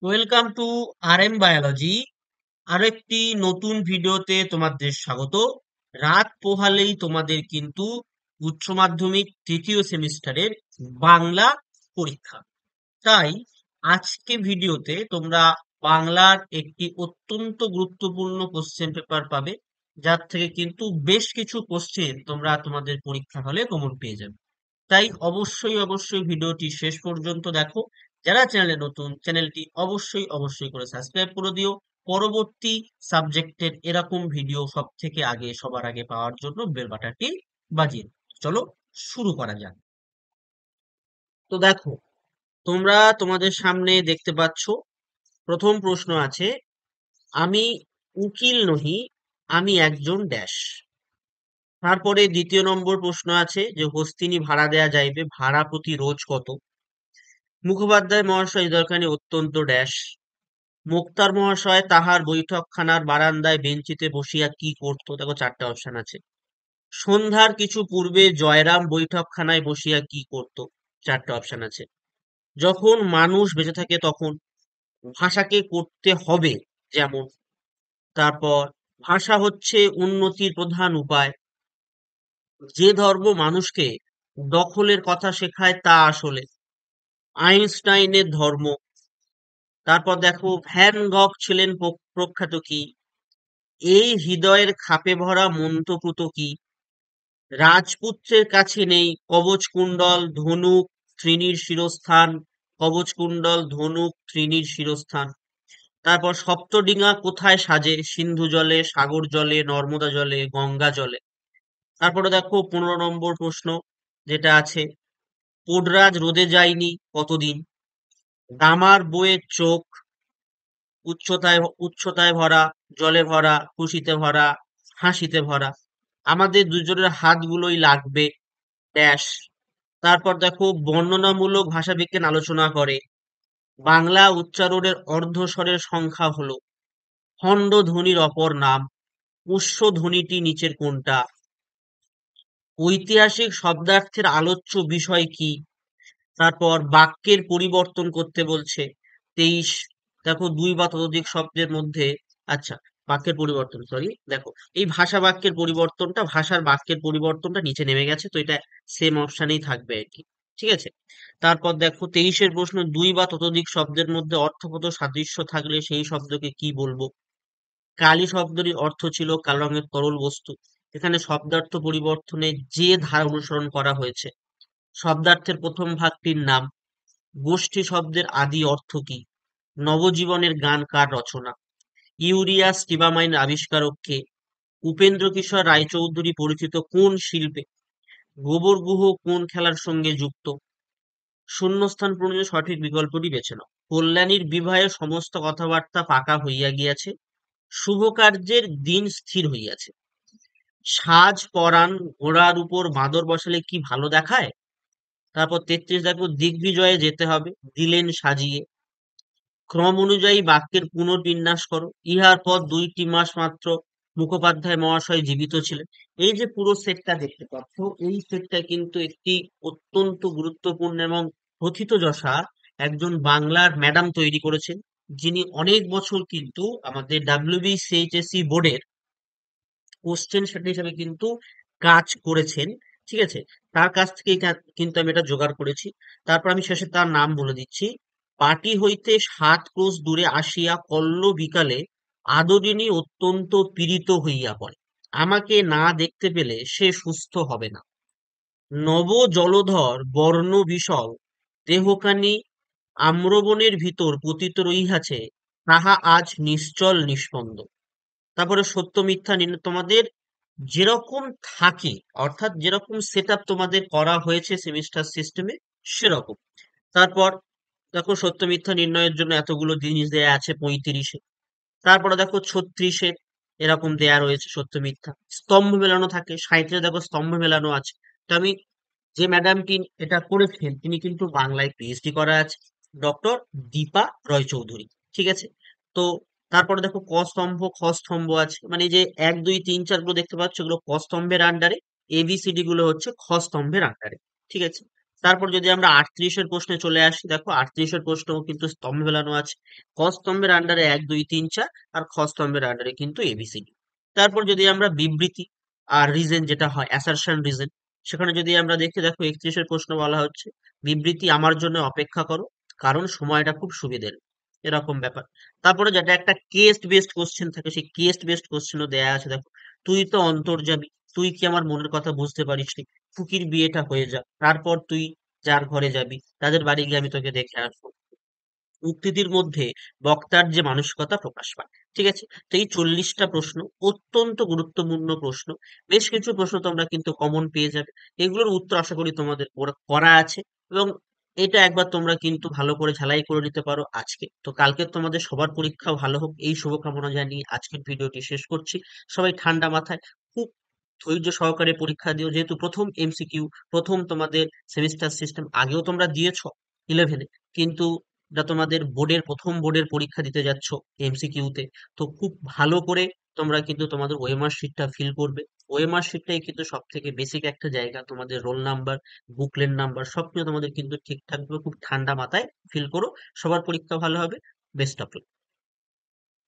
Welcome to RM biology. আরো একটি নতুন ভিডিওতে তোমাদের স্বাগত। রাত পোহালেই তোমাদের কিন্তু উচ্চ মাধ্যমিক তৃতীয় সেমিস্টারের বাংলা পরীক্ষা। তাই আজকে ভিডিওতে তোমরা বাংলার একটি অত্যন্ত গুরুত্বপূর্ণ কোশ্চেন পেপার পাবে, যার থেকে কিন্তু বেশ কিছু কোশ্চেন তোমরা তোমাদের পরীক্ষা হলে কমন পেয়ে যাবে। তাই অবশ্যই ভিডিওটি শেষ পর্যন্ত দেখো। যারা চ্যানেলে নতুন, চ্যানেলটি অবশ্যই করে সাবস্ক্রাইব করে দিও। পরবর্তী সাবজেক্টের এরকম ভিডিও সব থেকে আগে, সবার আগে পাওয়ার জন্য বেল বাটনটি বাজিয়ে দিও। চলো শুরু করা যাক। তো দেখো, তোমরা তোমাদের সামনে দেখতে পাচ্ছ প্রথম প্রশ্ন আছে, আমি উকিল নহি, আমি একজন ড্যাশ। তারপরে দ্বিতীয় নম্বর প্রশ্ন আছে যে হস্তিনী ভাড়া দেয়া যাইবে, ভাড়া প্রতি রোজ কত। মুখোপাধ্যায় মহাশয় দরকারি অত্যন্ত ড্যাশ। মোক্তার মহাশয় তাহার বৈঠকখানার বারান্দায় বেঞ্চিতে বসিয়া কি করত, দেখো চারটা অপশন আছে। সন্ধ্যার কিছু পূর্বে জয়রাম বৈঠকখানায় বসিয়া কি করত, চারটা অপশন আছে। যখন মানুষ বেঁচে থাকে তখন ভাষাকে করতে হবে যেমন। তারপর ভাষা হচ্ছে উন্নতির প্রধান উপায়। যে ধর্ম মানুষকে দখলের কথা শেখায় তা আসলে আইনস্টাইনের ধর্ম। তারপর দেখো ভ্যান গঘ ছিলেন প্রখ্যাত কি, এই হৃদয়ের খাপে ভরা মন্ত্রপুত কি, রাজপুত্রের কাছে নেই কবচকুণ্ডল ধনুক তৃণীর শিরস্থান, কবচকুণ্ডল ধনুক তৃণীর শিরস্থান। তারপর সপ্তডিঙা কোথায় সাজে, সিন্ধু জলে, সাগর জলে, নর্মদা জলে, গঙ্গা জলে। তারপরে দেখো 15 নম্বর প্রশ্ন যেটা আছে, পোডরাজ রোদে যায়নি কতদিন। গামার বইয়ের চোখ, উচ্চতায় ভরা, জলে ভরা, খুশিতে ভরা, হাসিতে ভরা। আমাদের দুজনের হাতগুলোই লাগবে ড্যাশ। তারপর দেখো বর্ণনামূলক ভাষাবিজ্ঞান আলোচনা করে। বাংলা উচ্চারণের অর্ধস্বরের সংখ্যা হলো, খণ্ড ধ্বনির অপর নাম, উষ্ণ ধ্বনিটি নিচের কোনটা। ঐতিহাসিক শব্দার্থের আলোচ্য বিষয় কি। তারপর বাক্যের পরিবর্তন করতে বলছে 23। দেখো দুই বা ততোধিক শব্দের মধ্যে, আচ্ছা, বাক্যের পরিবর্তন, সরি, দেখো এই ভাষা বাক্যের পরিবর্তনটা, ভাষার বাক্যের পরিবর্তনটা নিচে নেমে গেছে, তো এটা সেম অপশানেই থাকবে আর কি। ঠিক আছে। তারপর দেখো 23-এর প্রশ্ন, দুই বা ততোধিক শব্দের মধ্যে অর্থগত সাদৃশ্য থাকলে সেই শব্দকে কি বলবো। কালি শব্দটির অর্থ ছিল কালো রঙের তরল বস্তু। এখানে শব্দার্থ পরিবর্তনে যে ধারা অনুসরণ করা হয়েছে। শব্দার্থের প্রথম ভাগটির নাম। গোষ্ঠী শব্দের আদি অর্থ কি। নবজীবনের গান কার রচনা। ইউরিয়া স্টিবামাইন আবিষ্কারক কে। উপেন্দ্র কিশোর রায়চৌধুরী পরিচিত কোন শিল্পে। গোবর গুহ কোন খেলার সঙ্গে যুক্ত। শূন্যস্থান পূরণের সঠিক বিকল্পটি বেছে নাও। কল্যাণীর বিবাহে সমস্ত কথাবার্তা পাকা হইয়া গিয়াছে, শুভ কার্যের দিন স্থির হইয়াছে। সাজ পরাণ ঘোড়ার উপর বাঁদর বসালে কি ভালো দেখায়। তারপর 33 দেখো দিগ্বিজয়ে যেতে হবে, দিলেন সাজিয়ে। ক্রম অনুযায়ী বাক্যের পুনর্বিন্যাস করো। ইহার পর 2টি মাস মাত্র মুখোপাধ্যায় মহাশয় জীবিত ছিলেন। এই যে পুরো সেটটা দেখতে পাচ্ছ, এই সেটটা কিন্তু একটি অত্যন্ত গুরুত্বপূর্ণ এবং প্রথিতযশা একজন বাংলার ম্যাডাম তৈরি করেছেন, যিনি অনেক বছর কিন্তু আমাদের WBCHSC বোর্ডের কোশ্চেন সেট হিসেবে কিন্তু কাজ করেছেন। ঠিক আছে। তার কাছ থেকে কিন্তু আমি এটা জোগাড় করেছি। তারপর আমি শেষে তার নাম বলে দিচ্ছি। পাটি হইতে 7 ক্রোশ দূরে আসিয়া কল্ল বিকালে আদরিণী অত্যন্ত পীড়িত হইয়া পড়ে, আমাকে না দেখতে পেলে সে সুস্থ হবে না। নব জলধর বর্ণ বিশল দেহখানি আম্রবনের ভিতর পতিত রহিয়াছে, তাহা আজ নিশ্চল নিস্পন্দ। তারপরে সত্য মিথ্যা নির্ণয় তোমাদের যেরকম থাকে, অর্থাৎ যেরকম সেট আপ তোমাদের করা হয়েছে সেমিস্টার সিস্টেমে সেরকম। তারপর দেখো সত্য মিথ্যা নির্ণয়ের জন্য এতগুলো জিনিস দেয়া আছে 35-এ। তারপরে দেখো 36-এ এরকম দেয়া রয়েছে সত্য মিথ্যা। স্তম্ভ মেলানো থাকে 60-এ, দেখো স্তম্ভ মেলানো আছে। তো আমি, যে ম্যাডামটি এটা করেছেন তিনি কিন্তু বাংলায় পিএইচডি করা আছে, ডক্টর দীপা রয় চৌধুরী। ঠিক আছে। তো তারপরে দেখো ক স্তম্ভ খ স্তম্ভ আছে, মানে এই যে 1 2 3 4 গুলো দেখতে পাচ্ছ, এগুলো ক স্তম্ভের আন্ডারে, এবিসিডি গুলো হচ্ছে খ স্তম্ভের আন্ডারে। ঠিক আছে। তারপর যদি আমরা 38-এর প্রশ্নে চলে আসি, দেখো 38-এর প্রশ্ন কিন্তু স্তম্ভে ফেলানো আছে। ক স্তম্ভের আন্ডারে 1 2 3 4, আর খ স্তম্ভের আন্ডারে কিন্তু এবিসিডি। তারপর যদি আমরা বিবৃতি আর রিজন যেটা হয় অ্যাসারশন রিজন, সেখানে যদি আমরা দেখি, দেখো 31-এর প্রশ্ন বলা হচ্ছে বিবৃতি আমার জন্য অপেক্ষা করো কারণ সময়টা খুব সুবিধের, এরকম ব্যাপার। তারপরে যেটা একটা কেস বেসড কোশ্চেন থাকে, সেই কেস বেসড কোশ্চেনও দেয়া আছে, দেখো তুই তো অন্তর্যামী, তুই কি আমার মনের কথা বুঝতে পারিসনি, খুকির বিয়েটা হয়ে যাক, তারপর তুই যার ঘরে যাবি তাদের বাড়ি গিয়ে আমি তোকে দেখে আসবো। উক্তিটির মধ্যে বক্তার যে মানসিকতা প্রকাশ পায়। ঠিক আছে? তো এই 40টা প্রশ্ন অত্যন্ত গুরুত্বপূর্ণ প্রশ্ন। বেশ কিছু প্রশ্ন তোমরা কিন্তু কমন পেয়ে যাবে। এগুলোর উত্তর আশা করি তোমাদের করা আছে, এবং এটা একবার তোমরা কিন্তু ভালো করে ঝালাই করে নিতে পারো আজকে। তো কালকে তোমাদের সবার পরীক্ষা ভালো হোক এই শুভকামনা জানিয়ে আজকের ভিডিওটি শেষ করছি। সবাই ঠান্ডা মাথায় খুব ধৈর্য সহকারে পরীক্ষা দিও, যেহেতু প্রথম এমসিকিউ, প্রথম তোমাদের সেমিস্টার সিস্টেম আগেও তোমরা দিয়েছো 11-এ, কিন্তু এটা তোমাদের প্রথম বোর্ডের পরীক্ষা দিতে যাচ্ছ এমসিকিউতে। তো খুব ভালো করে তোমরা কিন্তু তোমাদের ওএমআর শিটটা ফিল করবে। ওএমআর শিটটাই কিন্তু সব থেকে বেসিক একটা জায়গা, তোমাদের রোল নাম্বার, বুকলেট নাম্বার সবকিছু তোমাদের কিন্তু ঠিকঠাক ভাবে খুব ঠান্ডা মাথায় ফিল করো। সবার পরীক্ষা ভালো হবে। Best of luck.